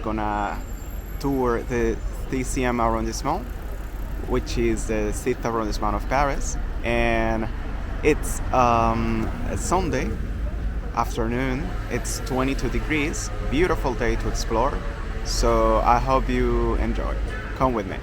gonna tour the 3e arrondissement, which is the 6th arrondissement of Paris. And it's a Sunday afternoon. It's 22 degrees, beautiful day to explore. So I hope you enjoy. Come with me.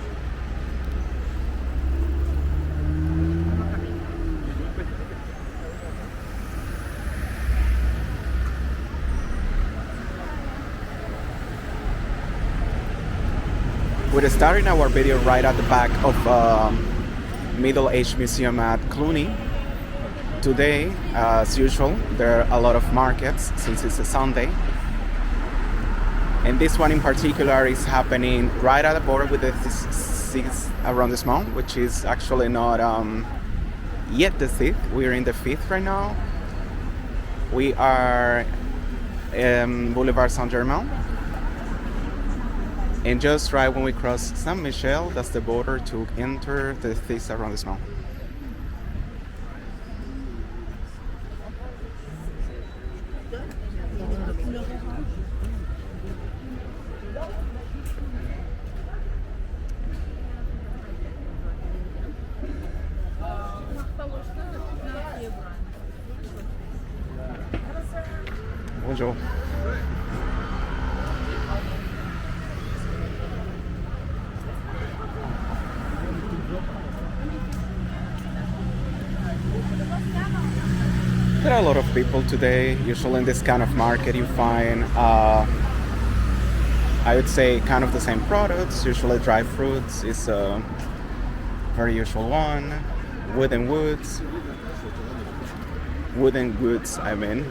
We're starting our video right at the back of Middle Age Museum at Cluny. Today, as usual, there are a lot of markets since it's a Sunday. And this one in particular is happening right at the border with the 6th arrondissement, which is actually not yet the 6th. We're in the 5th right now. We are Boulevard Saint-Germain. And just right when we cross Saint-Michel, that's the border to enter the 6th arrondissement. Bonjour. There are a lot of people today. Usually in this kind of market you find, I would say, kind of the same products. Usually dried fruits is a very usual one. Wooden goods, I mean.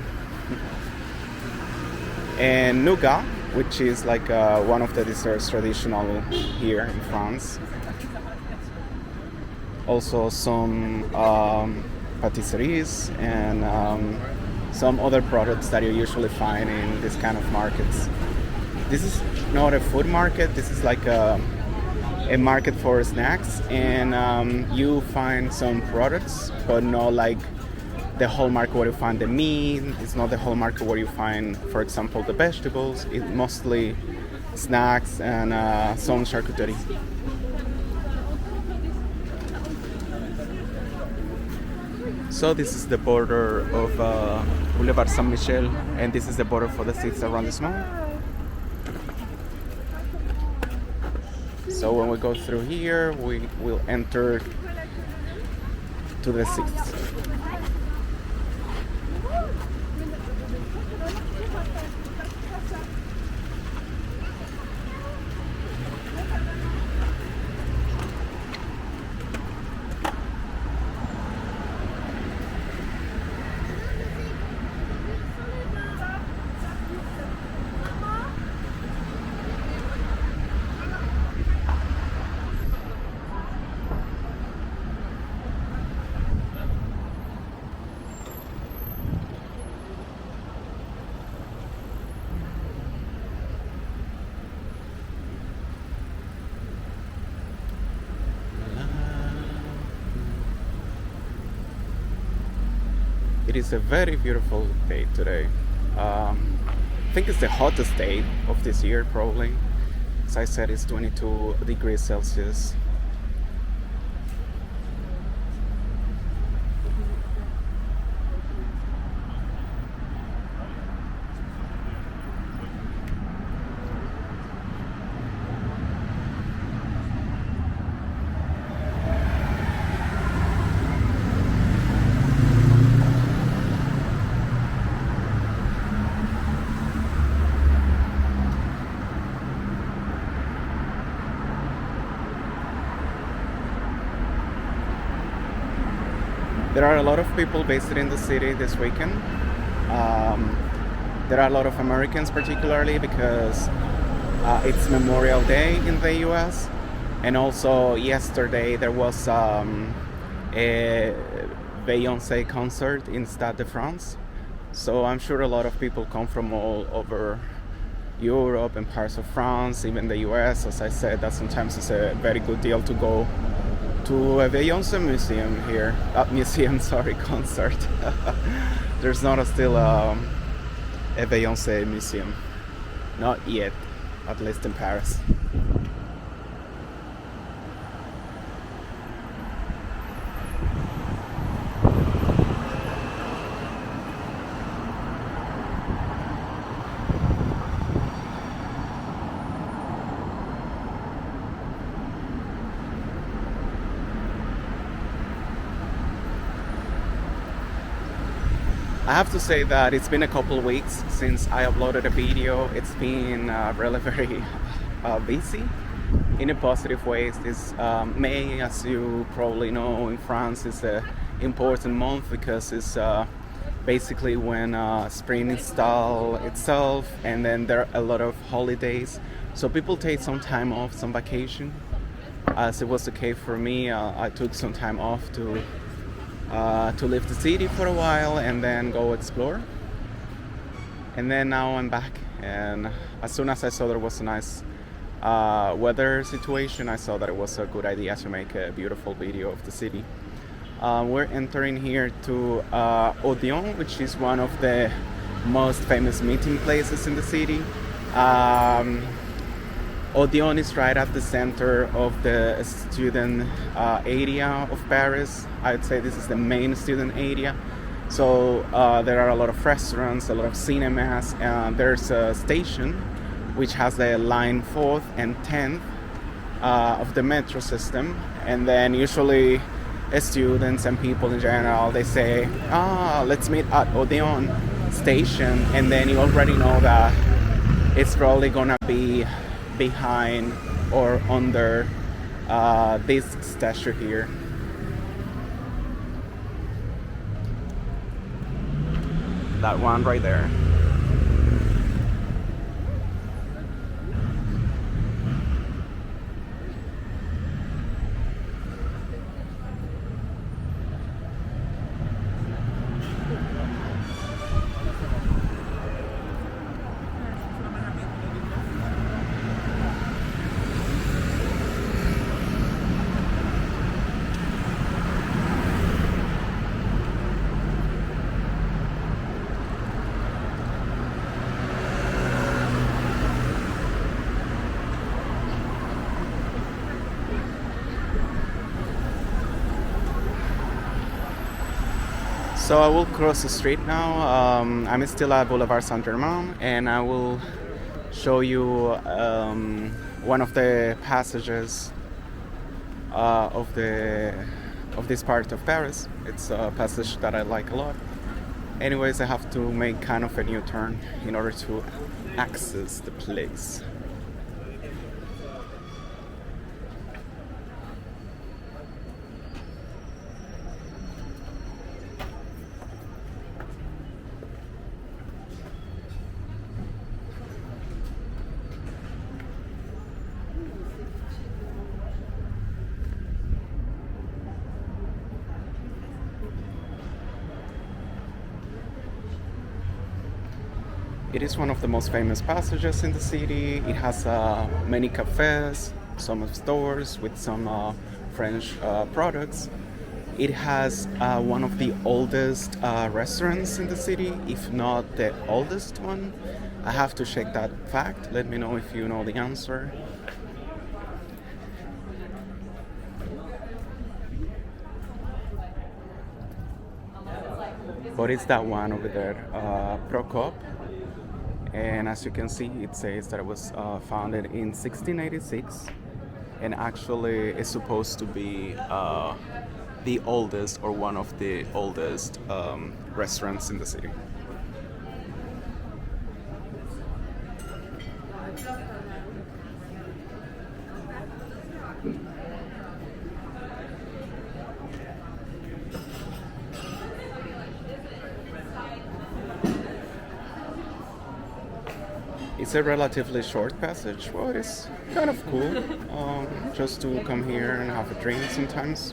And nougat, which is like one of the desserts traditional here in France. Also some patisseries and some other products that you usually find in this kind of markets. This is not a food market, this is like a market for snacks, and you find some products, but not like the whole market where you find the meat. It's not the whole market where you find, for example, the vegetables. It's mostly snacks and some charcuterie. So this is the border of Boulevard Saint-Michel, and this is the border for the 6th arrondissement. So when we go through here, we will enter to the 6th. It is a very beautiful day today. I think it's the hottest day of this year, probably. As I said, it's 22 degrees Celsius. There are a lot of people visiting the city this weekend. There are a lot of Americans, particularly because it's Memorial Day in the US. And also yesterday there was a Beyoncé concert in Stade de France. So I'm sure a lot of people come from all over Europe and parts of France, even the US. As I said, that sometimes it's a very good deal to go to a Beyoncé museum here. Concert. There's not still a Beyoncé museum. Not yet. at least in Paris. I have to say that it's been a couple of weeks since I uploaded a video. It's been really very busy in a positive way. This May, as you probably know, in France is an important month because it's basically when spring installs itself, and then there are a lot of holidays. So people take some time off, some vacation. As it was the case for me, I took some time off to leave the city for a while and then go explore. And then now I'm back, and as soon as I saw there was a nice weather situation, I saw that it was a good idea to make a beautiful video of the city. We're entering here to Odeon, which is one of the most famous meeting places in the city. Odeon is right at the center of the student area of Paris. I'd say this is the main student area. So there are a lot of restaurants, a lot of cinemas. There's a station which has the line 4th and 10th of the metro system. And then usually students and people in general, they say, let's meet at Odeon station. And then you already know that it's probably gonna be behind or under this statue here. That one right there. So I will cross the street now. I'm still at Boulevard Saint-Germain, and I will show you one of the passages of this part of Paris. It's a passage that I like a lot. Anyways, I have to make kind of a new turn in order to access the place. It is one of the most famous passages in the city. It has many cafes, some stores with some French products. It has one of the oldest restaurants in the city, if not the oldest one. I have to check that fact. Let me know if you know the answer. But it's that one over there, Procop. And as you can see, it says that it was founded in 1686, and actually is supposed to be the oldest or one of the oldest restaurants in the city. It's a relatively short passage. Well, it is kind of cool just to come here and have a drink sometimes.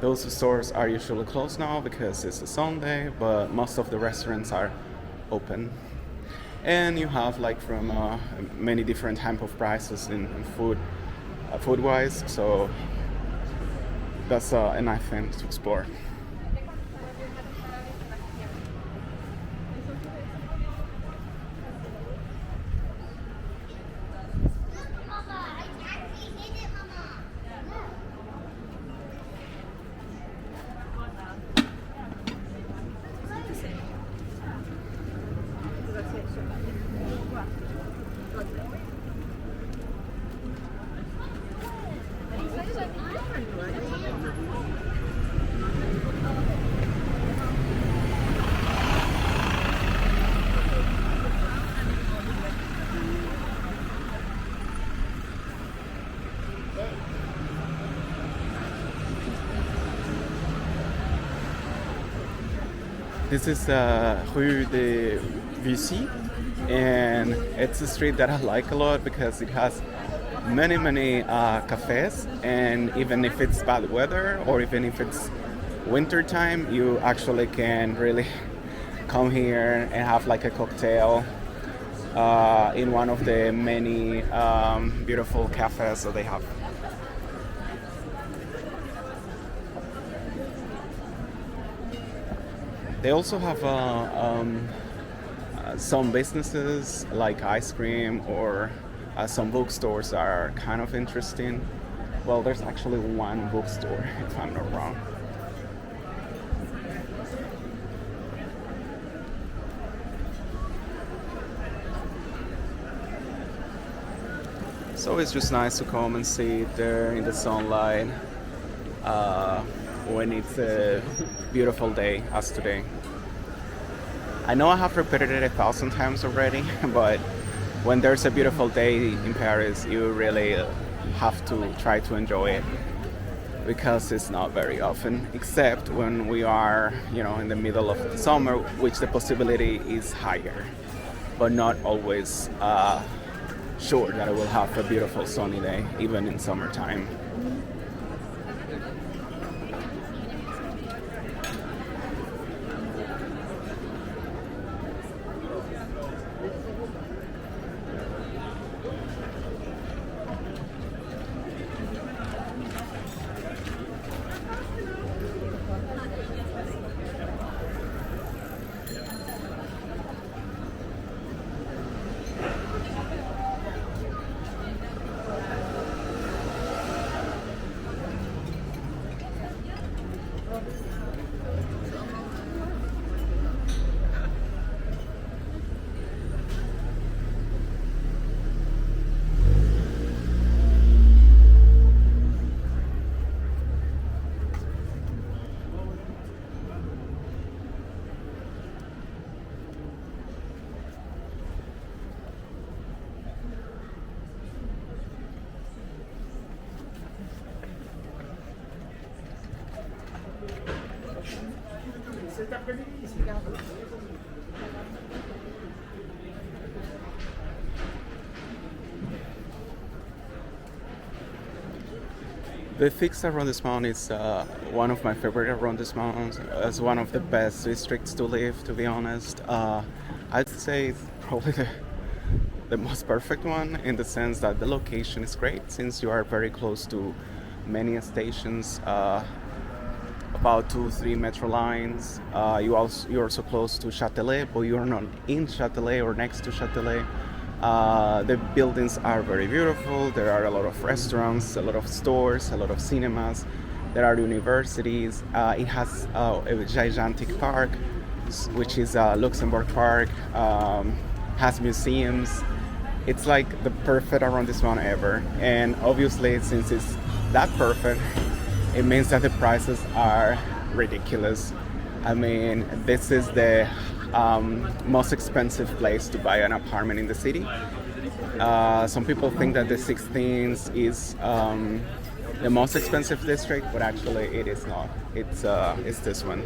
Those stores are usually closed now because it's a Sunday, but most of the restaurants are open. And you have like from many different type of prices in food-wise, so that's a nice thing to explore. This is Rue de Bussy, and it's a street that I like a lot because it has many cafes, and even if it's bad weather or even if it's winter time, you actually can really come here and have like a cocktail in one of the many beautiful cafes that they have. They also have some businesses like ice cream or some bookstores that are kind of interesting. Well, there's actually one bookstore, if I'm not wrong. So it's just nice to come and sit there in the sunlight when it's a beautiful day as today. I know I have repeated it 1,000 times already, but when there's a beautiful day in Paris, you really have to try to enjoy it because it's not very often, except when we are, in the middle of the summer, which the possibility is higher, but not always sure that I will have a beautiful sunny day, even in summertime. The fixed arrondissement is one of my favorite arrondissements. It's one of the best districts to live, to be honest. I'd say it's probably the most perfect one in the sense that the location is great since you are very close to many stations, about 2, 3 metro lines. You're also close to Châtelet, but you're not in Châtelet or next to Châtelet. The buildings are very beautiful. There are a lot of restaurants, a lot of stores, a lot of cinemas. There are universities. It has a gigantic park, which is Luxembourg Park. Has museums. It's like the perfect arrondissement ever. And obviously, since it's that perfect, it means that the prices are ridiculous. I mean, this is the most expensive place to buy an apartment in the city. Some people think that the 16th is the most expensive district, but actually it is not. It's this one.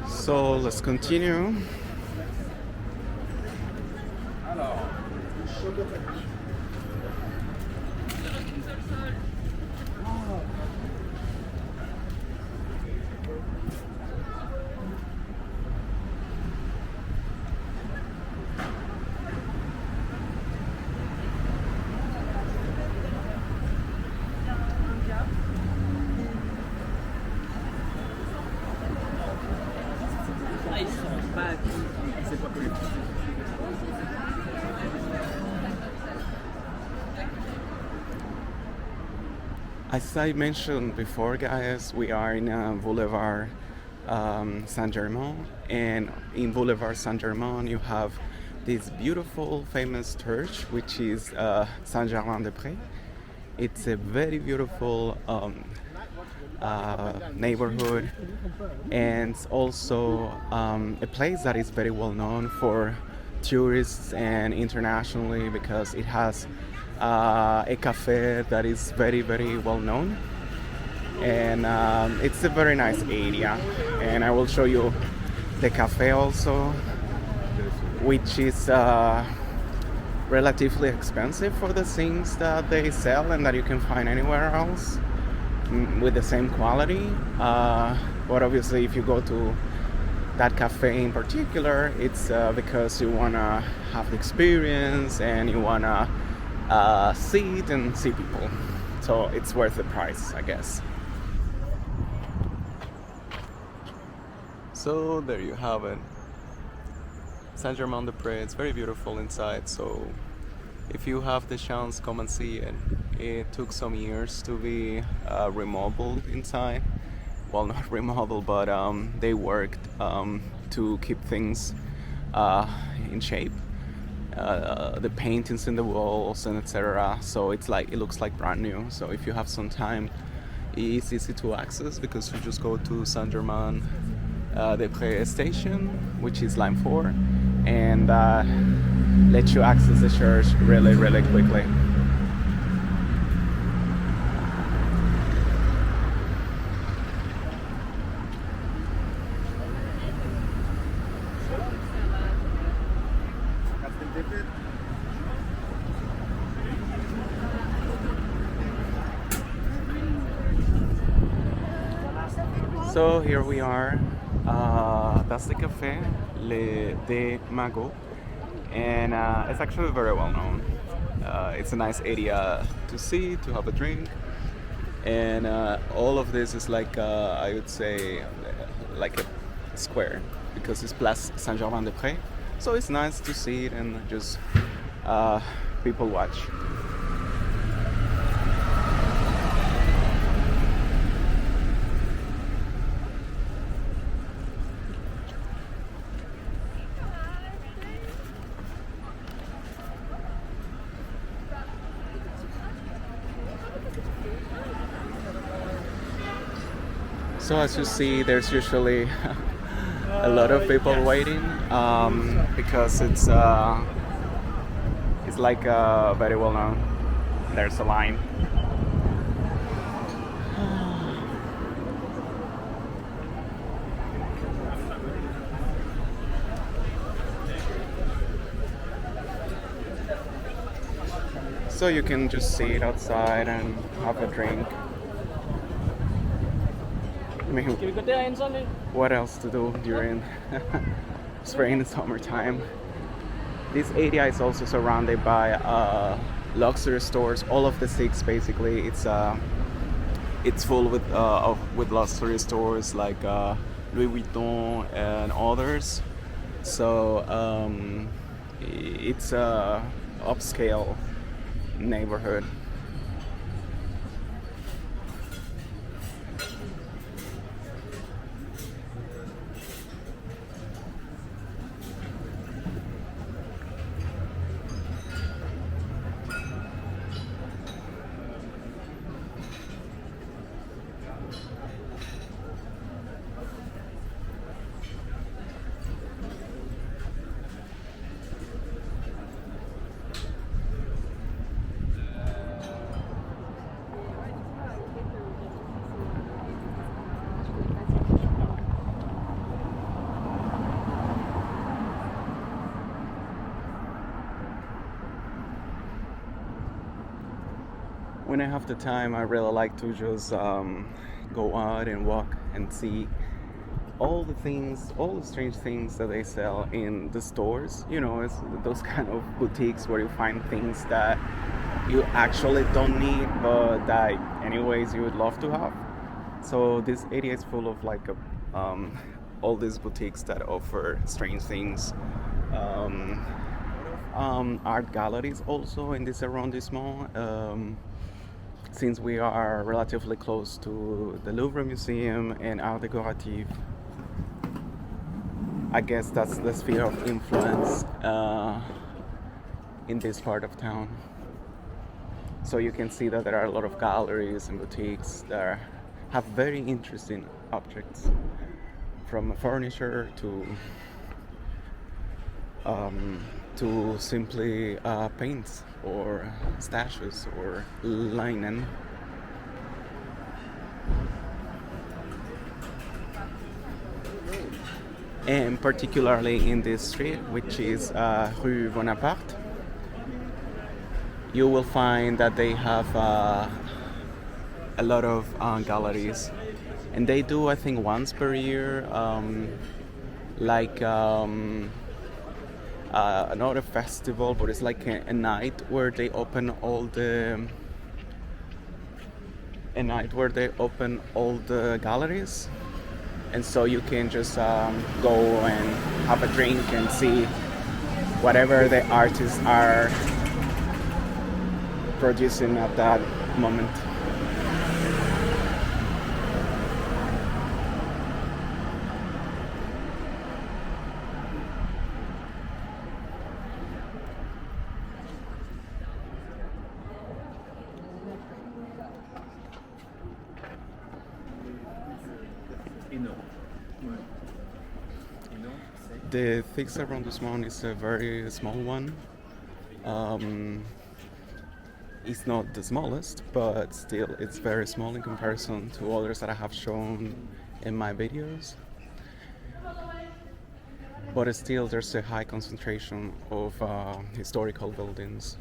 So let's continue. As I mentioned before, guys, we are in Boulevard Saint-Germain, and in Boulevard Saint-Germain you have this beautiful famous church, which is Saint-Germain-des-Prés. It's a very beautiful neighborhood, and also a place that is very well known for tourists and internationally because it has a cafe that is very, very well known. And it's a very nice area. And I will show you the cafe also, which is relatively expensive for the things that they sell and that you can find anywhere else with the same quality. But obviously, if you go to that cafe in particular, it's because you want to have the experience and you want to sit and see people. So it's worth the price, I guess. So there you have it. Saint-Germain-des-Prés. It's very beautiful inside. So if you have the chance, come and see it. It took some years to be remodeled inside. Well, not remodeled, but they worked to keep things in shape. The paintings in the walls and etc. So it looks like brand new. So if you have some time, it's easy to access because you just go to Saint-Germain-des-Prés station, which is line 4, and let you access the church really, really quickly. So here we are. That's the cafe, Le Des Magots, and it's actually very well known. It's a nice area to see, to have a drink, and all of this is like I would say like a square because it's Place Saint-Germain-des-Prés. So it's nice to see it and just people watch. So as you see, there's usually a lot of people waiting because it's like very well known. There's a line. So you can just sit outside and have a drink. I mean, what else to do during spring and summertime? This area is also surrounded by luxury stores. All of the 6 basically, it's full with luxury stores like Louis Vuitton and others. So it's a upscale neighborhood. When I have the time, I really like to just go out and walk and see all the strange things that they sell in the stores. You know, it's those kind of boutiques where you find things that you actually don't need, but that anyways you would love to have. So this area is full of like all these boutiques that offer strange things. Art galleries also in this arrondissement. Since we are relatively close to the Louvre Museum and Art Décoratif, I guess that's the sphere of influence in this part of town. So you can see that there are a lot of galleries and boutiques that have very interesting objects, from furniture to to simply paints or statues or linen. And particularly in this street, which is Rue Bonaparte, you will find that they have a lot of galleries, and they do, I think, once per year, like not a festival, but it's like a night where they open all the galleries, and so you can just go and have a drink and see whatever the artists are producing at that moment. The Sixth arrondissement is a very small one. It's not the smallest, but still it's very small in comparison to others that I have shown in my videos. But still there's a high concentration of historical buildings.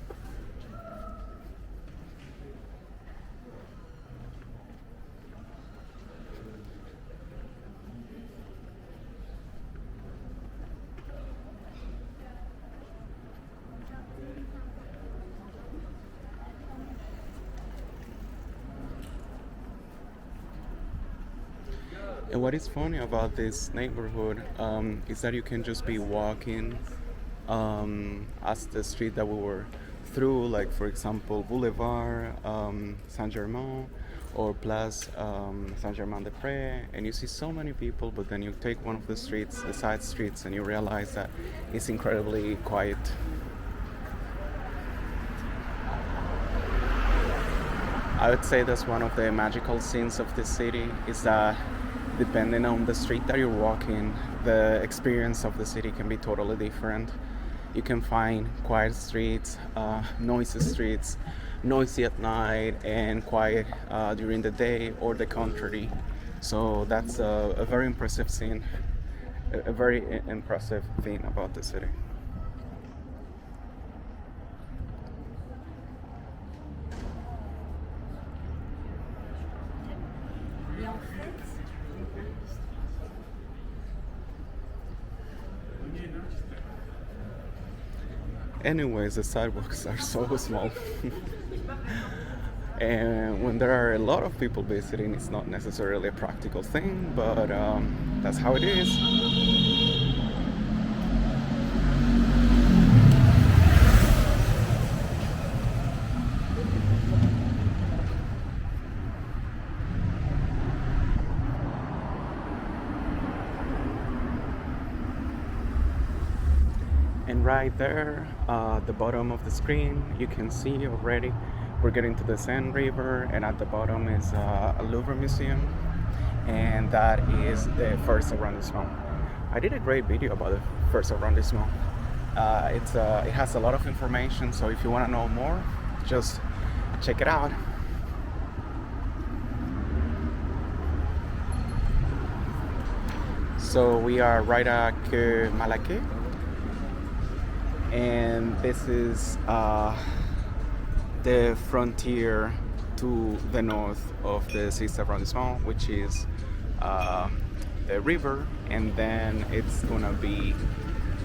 And what is funny about this neighborhood is that you can just be walking as the street that we were through, like for example Boulevard Saint-Germain or Place Saint-Germain-des-Prés, and you see so many people, but then you take one of the streets, the side streets, and you realize that it's incredibly quiet. I would say that's one of the magical scenes of the city, is that depending on the street that you're walking, the experience of the city can be totally different. You can find quiet streets, noisy streets, noisy at night, and quiet during the day, or the contrary. So that's a very impressive scene, a very impressive thing about the city. Anyways, the sidewalks are so small. And when there are a lot of people visiting, it's not necessarily a practical thing, but that's how it is. And right there, the bottom of the screen, you can see already we're getting to the Seine River, and at the bottom is a Louvre museum, and that is the first arrondissement. I did a great video about the first arrondissement. It has a lot of information, so if you want to know more, just check it out. So we are right at Quai Malaquais, and this is the frontier to the north of the 6th arrondissement, which is the river, and then it's gonna be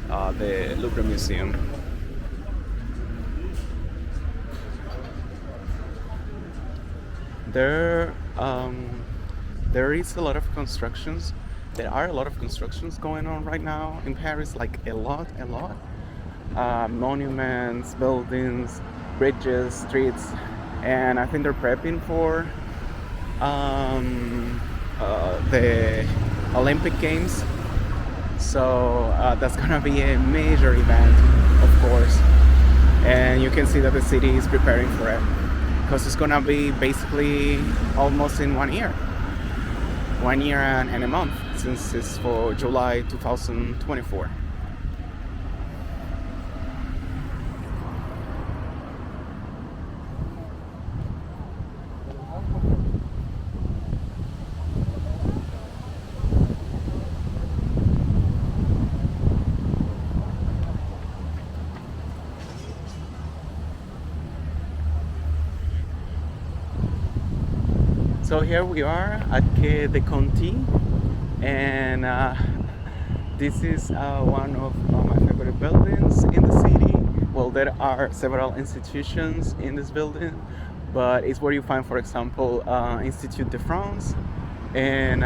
the Louvre Museum. There is a lot of constructions. There are a lot of constructions going on right now in Paris, like a lot. Monuments, buildings, bridges, streets, and I think they're prepping for the Olympic Games. So that's gonna be a major event, of course, and you can see that the city is preparing for it, because it's gonna be basically almost in 1 year. 1 year and a month, since it's for July 2024. So here we are at Quai de Conti, and this is one of my favorite buildings in the city. Well, there are several institutions in this building, but it's where you find, for example, Institut de France, and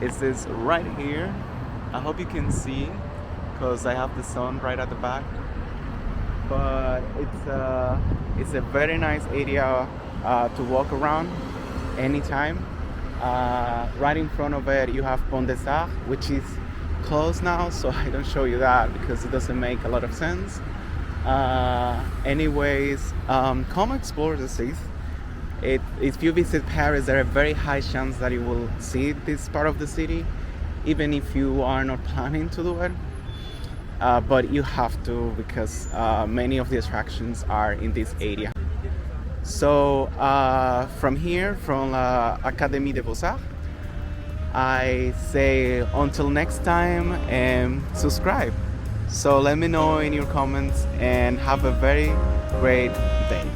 it's this right here. I hope you can see, because I have the sun right at the back. But it's a very nice area to walk around anytime. Right in front of it, you have Pont des Arts, which is closed now, so I don't show you that because it doesn't make a lot of sense. Anyways, come explore the city. If you visit Paris, there are very high chance that you will see this part of the city, even if you are not planning to do it. But you have to, because many of the attractions are in this area. So from here, from Académie des Beaux-Arts, I say until next time, and subscribe. So let me know in your comments, and have a very great day.